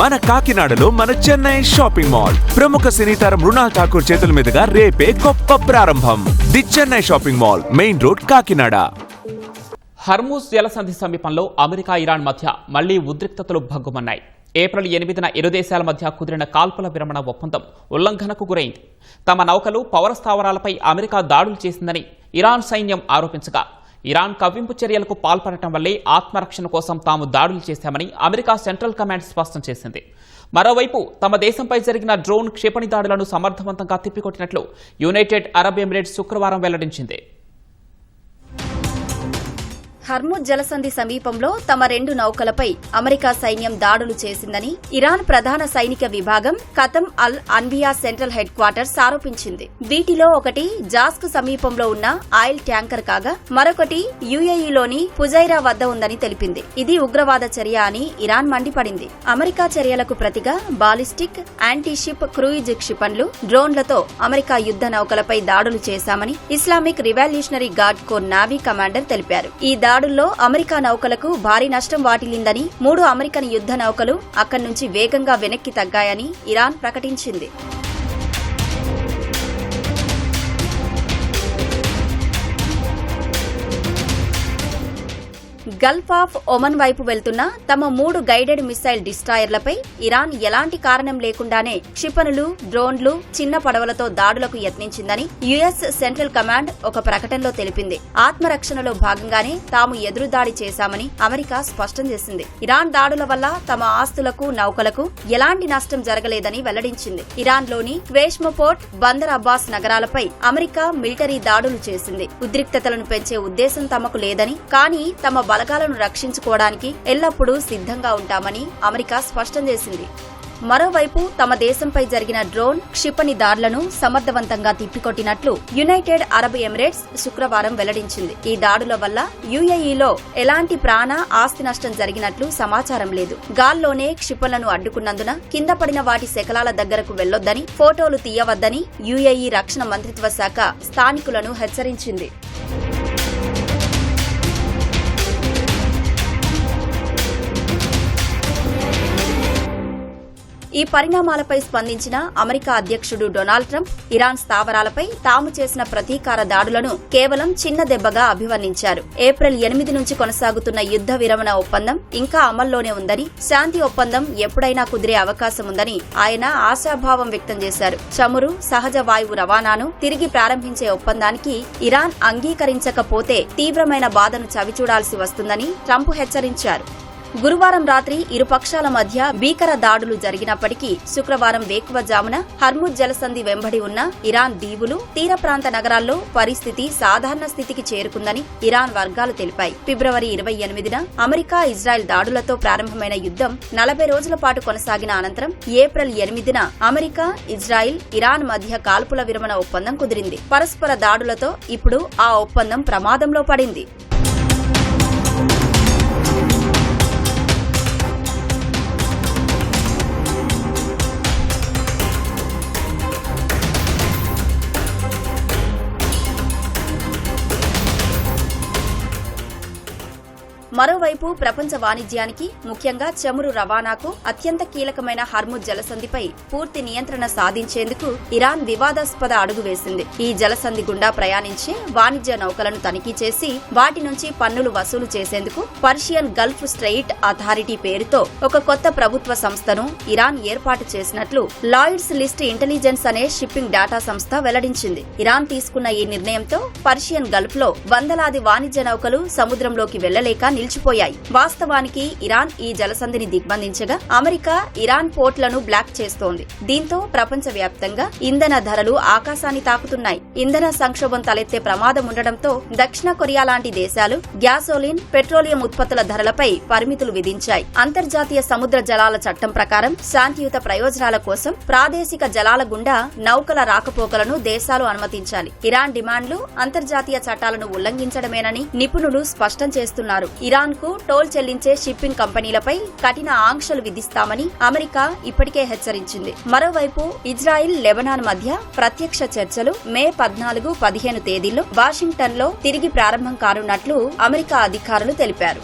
మన కాకినాడలో మన చెన్నై షాపింగ్ మాల్ ప్రముఖ సినీతార మృణాల్ ఠాకూర్ చేతుల మీదుగా రేపే గొప్ప ప్రారంభం. The Chennai shopping mall, main road, Kakinada. Hormuz జలసంధి సమీపంలో అమెరికా, ఇరాన్ మధ్య మళ్లీ ఉద్రిక్తతలు భగ్గుమన్నాయి. ఏప్రిల్ 8న ఇరు దేశాల మధ్య కుదిరిన కాల్పుల విరమణ ఒప్పందం ఉల్లంఘనకు గురైంది. తమ నౌకలు పౌర స్థావరాలపై అమెరికా దాడులు చేసిందని ఇరాన్ సైన్యం ఆరోపించగా, ఇరాన్ కవ్వింపు చర్యలకు పాల్పడటం వల్లే ఆత్మరక్షణ కోసం తాము దాడులు చేశామని అమెరికా సెంట్రల్ కమాండ్ స్పష్టం చేసింది. మరోవైపు తమ దేశంపై జరిగిన డ్రోన్ క్షిపణి దాడులను సమర్థవంతంగా తిప్పికొట్టినట్లు యునైటెడ్ అరబ్ ఎమిరేట్స్ శుక్రవారం వెల్లడించింది. హర్ముజ్ జలసంధి సమీపంలో తమ 2 నౌకలపై అమెరికా సైన్యం దాడులు చేసిందని ఇరాన్ ప్రధాన సైనిక విభాగం ఖతం అల్ అన్బియా సెంట్రల్ హెడ్ క్వార్టర్స్ ఆరోపించింది. వీటిలో ఒకటి జాస్క్ సమీపంలో ఉన్న ఆయిల్ ట్యాంకర్ కాగా, మరొకటి యుఏఈలోని ఫుజైరా వద్ద ఉందని తెలిపింది. ఇది ఉగ్రవాద చర్య అని ఇరాన్ మండిపడింది. అమెరికా చర్యలకు ప్రతిగా బాలిస్టిక్, యాంటీషిప్ క్రూయిజ్ క్షిపణులు, డ్రోన్లతో అమెరికా యుద్ధ నౌకలపై దాడులు చేశామని Islamic Revolutionary Guard Corps Navy commander తెలిపారు. ఈ దాడుల్లో అమెరికా నౌకలకు భారీ నష్టం వాటిల్లిందని, 3 అమెరికన్ యుద్ధ నౌకలు అక్కడి నుంచి వేగంగా వెనక్కి తగ్గాయని ఇరాన్ ప్రకటించింది. గల్ఫ్ ఆఫ్ ఒమన్ వైపు వెళ్తున్న తమ 3 గైడెడ్ మిసైల్ డిస్ట్రాయర్లపై ఇరాన్ ఎలాంటి కారణం లేకుండానే క్షిపణులు, డ్రోన్లు, చిన్న పడవలతో దాడులకు యత్నించిందని యుఎస్ సెంట్రల్ కమాండ్ ఒక ప్రకటనలో తెలిపింది. ఆత్మరక్షణలో భాగంగానే తాము ఎదురుదాడి చేశామని అమెరికా స్పష్టం చేసింది. ఇరాన్ దాడుల వల్ల తమ ఆస్తులకు, నౌకలకు ఎలాంటి నష్టం జరగలేదని వెల్లడించింది. ఇరాన్లోని క్వేష్మోపోర్ట్, బందర్ అబ్బాస్ నగరాలపై అమెరికా మిలిటరీ దాడులు చేసింది. ఉద్రిక్తతలను పెంచే ఉద్దేశం తమకు లేదని, కానీ తమ బలగాలను రక్షించుకోవడానికి ఎల్లప్పుడూ సిద్ధంగా ఉంటామని అమెరికా స్పష్టం చేసింది. మరోవైపు తమ దేశంపై జరిగిన డ్రోన్ క్షిపణి దాడులను సమర్థవంతంగా తిప్పికొట్టినట్లు యునైటెడ్ అరబ్ ఎమిరేట్స్ శుక్రవారం వెల్లడించింది. ఈ దాడుల వల్ల యుఏఈలో ఎలాంటి ప్రాణ, ఆస్తి నష్టం జరిగినట్లు సమాచారం లేదు. గాల్లోనే క్షిపణులను అడ్డుకున్నందున కింద పడిన వాటి శకలాల దగ్గరకు వెళ్లొద్దని, ఫోటోలు తీయవద్దని యుఏఈ రక్షణ మంత్రిత్వ శాఖ స్థానికులను హెచ్చరించింది. ఈ పరిణామాలపై స్పందించిన అమెరికా అధ్యక్షుడు డొనాల్డ్ ట్రంప్ ఇరాన్ స్థావరాలపై తాము చేసిన ప్రతీకార దాడులను కేవలం చిన్న దెబ్బగా అభివర్ణించారు. ఏప్రిల్ 8 నుంచి కొనసాగుతున్న యుద్ధ విరమణ ఒప్పందం ఇంకా అమల్లోనే ఉందని, శాంతి ఒప్పందం ఎప్పుడైనా కుదిరే అవకాశం ఉందని ఆయన ఆశాభావం వ్యక్తం చేశారు. చమురు, సహజ వాయువు రవాణాను తిరిగి ప్రారంభించే ఒప్పందానికి ఇరాన్ అంగీకరించకపోతే తీవ్రమైన బాధను చవిచూడాల్సి వస్తుందని ట్రంప్ హెచ్చరించారు. గురువారం రాత్రి ఇరు పక్షాల మధ్య భీకర దాడులు జరిగినప్పటికీ శుక్రవారం వేకువజామున హర్ముజ్ జలసంధి వెంబడి ఉన్న ఇరాన్ దీవులు, తీర ప్రాంత నగరాల్లో పరిస్థితి సాధారణ స్థితికి చేరుకుందని ఇరాన్ వర్గాలు తెలిపాయి. ఫిబ్రవరి 28న అమెరికా, ఇజ్రాయెల్ దాడులతో ప్రారంభమైన యుద్ధం 40 రోజుల పాటు కొనసాగిన అనంతరం ఏప్రిల్ 8న అమెరికా, ఇజ్రాయెల్, ఇరాన్ మధ్య కాల్పుల విరమణ ఒప్పందం కుదిరింది. పరస్పర దాడులతో ఇప్పుడు ఆ ఒప్పందం ప్రమాదంలో పడింది. మరోవైపు ప్రపంచ వాణిజ్యానికి, ముఖ్యంగా చమురు రవాణాకు అత్యంత కీలకమైన హర్ముజ్ జలసంధిపై పూర్తి నియంత్రణ సాధించేందుకు ఇరాన్ వివాదాస్పద అడుగు వేసింది. ఈ జలసంధి గుండా ప్రయాణించే వాణిజ్య నౌకలను తనిఖీ చేసి వాటి నుంచి పన్నులు వసూలు చేసేందుకు పర్షియన్ గల్ఫ్ స్ట్రెయిట్ అథారిటీ పేరుతో ఒక కొత్త ప్రభుత్వ సంస్థను ఇరాన్ ఏర్పాటు చేసినట్లు లాయిడ్స్ లిస్ట్ ఇంటెలిజెన్స్ అనే షిప్పింగ్ డేటా సంస్థ వెల్లడించింది. ఇరాన్ తీసుకున్న ఈ నిర్ణయంతో పర్షియన్ గల్ఫ్ లో వందలాది వాణిజ్య నౌకలు సముద్రంలోకి వెళ్లలేక నిలిచిపోయాయి. వాస్తవానికి ఇరాన్ ఈ జలసంధిని దిగ్బంధించగా అమెరికా ఇరాన్ పోర్ట్లను బ్లాక్ చేస్తోంది. దీంతో ప్రపంచవ్యాప్తంగా ఇంధన ధరలు ఆకాశాన్ని తాకుతున్నాయి. ఇంధన సంక్షోభం తలెత్తే ప్రమాదం ఉండడంతో దక్షిణ కొరియా లాంటి దేశాలు గ్యాసోలిన్, పెట్రోలియం ఉత్పత్తుల ధరలపై పరిమితులు విధించాయి. అంతర్జాతీయ సముద్ర జలాల చట్టం ప్రకారం శాంతియుత ప్రయోజనాల కోసం ప్రాదేశిక జలాల గుండా నౌకల రాకపోకలను దేశాలు అనుమతించాలి. ఇరాన్ డిమాండ్లు అంతర్జాతీయ చట్టాలను ఉల్లంఘించడమేనని నిపుణులు స్పష్టం చేస్తున్నారు. ఇరాన్ కు టోల్ చెల్లించే షిప్పింగ్ కంపెనీలపై కఠిన ఆంక్షలు విధిస్తామని అమెరికా ఇప్పటికే హెచ్చరించింది. మరోవైపు ఇజ్రాయిల్, లెబనాన్ మధ్య ప్రత్యక్ష చర్చలు మే 14, 15 తేదీల్లో వాషింగ్టన్ లో తిరిగి ప్రారంభం కానున్నట్లు అమెరికా అధికారులు తెలిపారు.